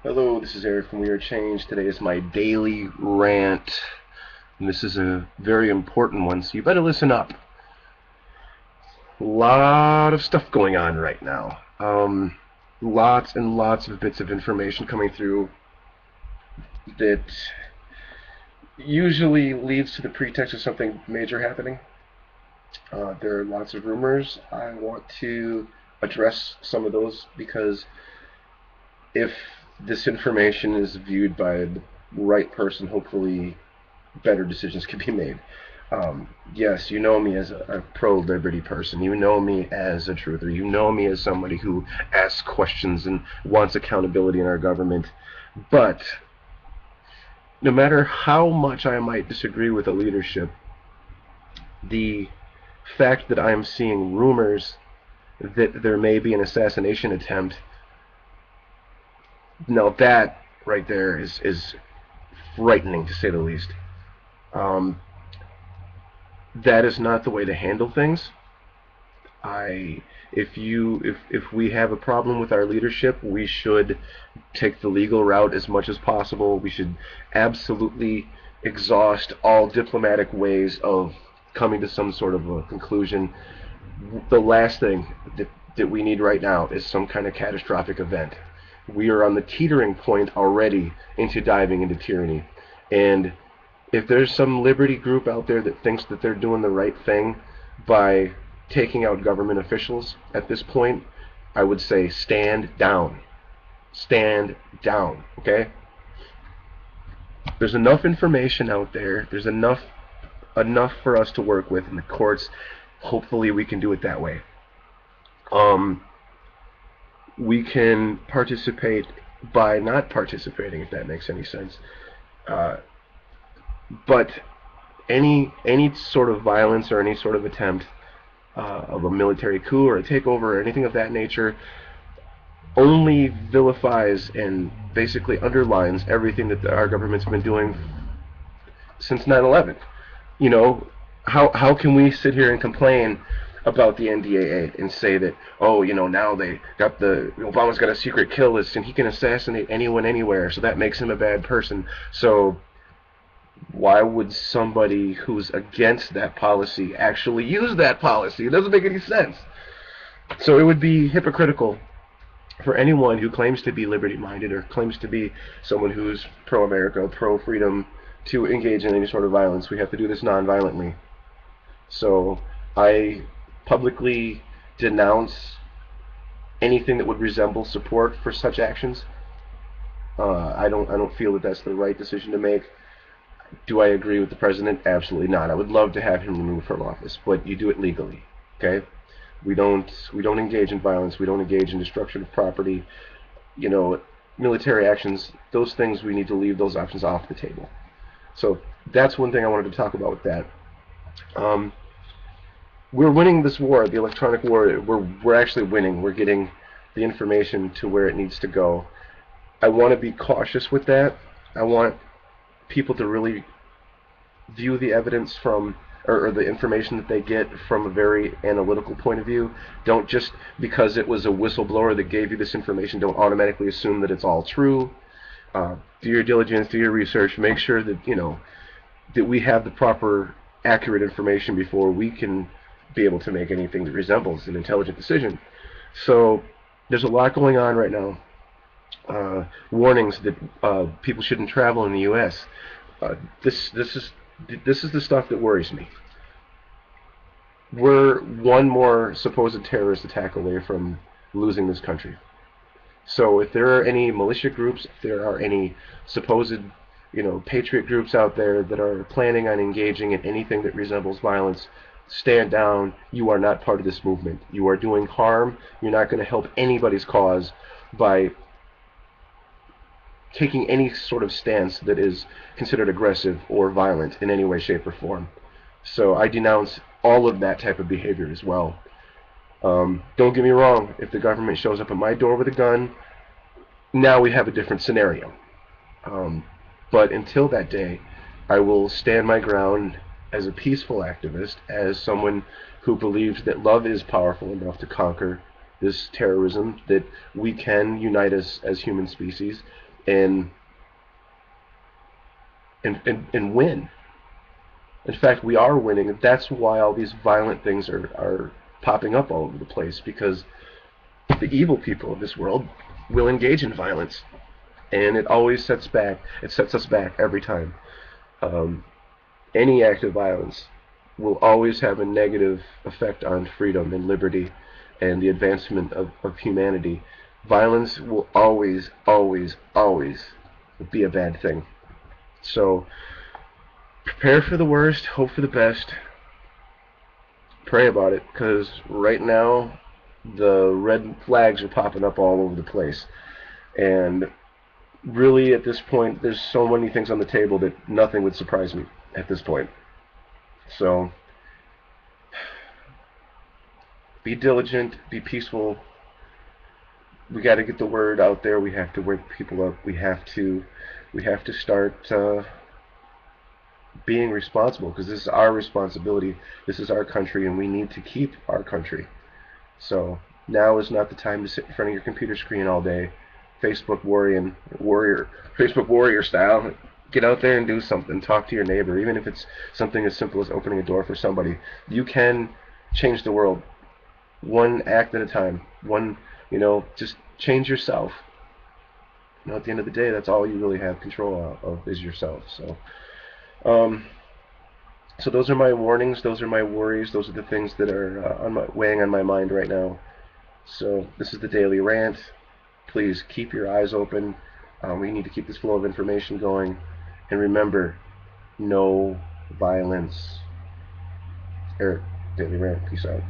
Hello, this is Eric from We Are Change. Today is my daily rant, and this is a very important one, so you better listen up. A lot of stuff going on right now. Lots and lots of bits of information coming through that usually leads to the pretext of something major happening. There are lots of rumors. I want to address some of those because if this information is viewed by the right person, hopefully better decisions can be made. Yes, you know me as a pro-liberty person. You know me as a truther. You know me as somebody who asks questions and wants accountability in our government. But no matter how much I might disagree with the leadership, the fact that I am seeing rumors that there may be an assassination attempt, now that right there is frightening, to say the least. Um, that is not the way to handle things. I if we have a problem with our leadership, we should take the legal route as much as possible. We should absolutely exhaust all diplomatic ways of coming to some sort of a conclusion. The last thing that we need right now is some kind of catastrophic event. We are on the teetering point already into diving into tyranny. And if there's some liberty group out there that thinks that they're doing the right thing by taking out government officials at this point, I would say stand down. Stand down, okay? There's enough information out there. There's enough for us to work with in the courts. Hopefully we can do it that way. We can participate by not participating, if that makes any sense. But any sort of violence or any sort of attempt of a military coup or a takeover or anything of that nature only vilifies and basically underlines everything that our government's been doing since 9/11. You know, how can we sit here and complain about the NDAA and say that, oh, now they got Obama's got a secret kill list and he can assassinate anyone anywhere, so that makes him a bad person. So why would somebody who's against that policy actually use that policy? It doesn't make any sense. So it would be hypocritical for anyone who claims to be liberty-minded or claims to be someone who's pro-America, pro-freedom, to engage in any sort of violence. We have to do this non-violently. So I publicly denounce anything that would resemble support for such actions. I don't feel that that's the right decision to make. Do I agree with the president? Absolutely not. I would love to have him removed from office, but you do it legally, okay? We don't engage in violence. We don't engage in destruction of property. Military actions. Those things, we need to leave those options off the table. So that's one thing I wanted to talk about with that. We're winning this war, the electronic war. We're actually winning. We're getting the information to where it needs to go. I want to be cautious with that. I want people to really view the evidence from or the information that they get from a very analytical point of view. Don't just because it was a whistleblower that gave you this information, don't automatically assume that it's all true. Do your diligence, do your research, make sure that that we have the proper accurate information before we can be able to make anything that resembles an intelligent decision. So there's a lot going on right now. Warnings that people shouldn't travel in the U.S. This is the stuff that worries me. We're one more supposed terrorist attack away from losing this country. So if there are any militia groups, if there are any supposed patriot groups out there that are planning on engaging in anything that resembles violence, stand down. You are not part of this movement. You are doing harm. You're not going to help anybody's cause by taking any sort of stance that is considered aggressive or violent in any way, shape, or form. So I denounce all of that type of behavior as well. Don't get me wrong, if the government shows up at my door with a gun, now we have a different scenario. But until that day, I will stand my ground as a peaceful activist, as someone who believes that love is powerful enough to conquer this terrorism, that we can unite as human species. and win. In fact, we are winning. That's why all these violent things are popping up all over the place, because the evil people of this world will engage in violence, and it always sets us back every time. Um, any act of violence will always have a negative effect on freedom and liberty and the advancement of humanity. Violence will always, always, always be a bad thing. So prepare for the worst, hope for the best, pray about it, because right now the red flags are popping up all over the place. And really, at this point, there's so many things on the table that nothing would surprise me at this point. So be diligent, be peaceful. We got to get the word out there. We have to wake people up. We have to start being responsible, because this is our responsibility. This is our country, and we need to keep our country. So now is not the time to sit in front of your computer screen all day, Facebook warrior style. Get out there and do something. Talk to your neighbor, even if it's something as simple as opening a door for somebody. You can change the world one act at a time. Just change yourself. At the end of the day, that's all you really have control of is yourself. Um, so those are my warnings. Those are my worries. Those are the things that are weighing on my mind right now. So this is the Daily Rant. Please keep your eyes open. We need to keep this flow of information going. And remember, no violence. Eric, Daily Rant. Peace out.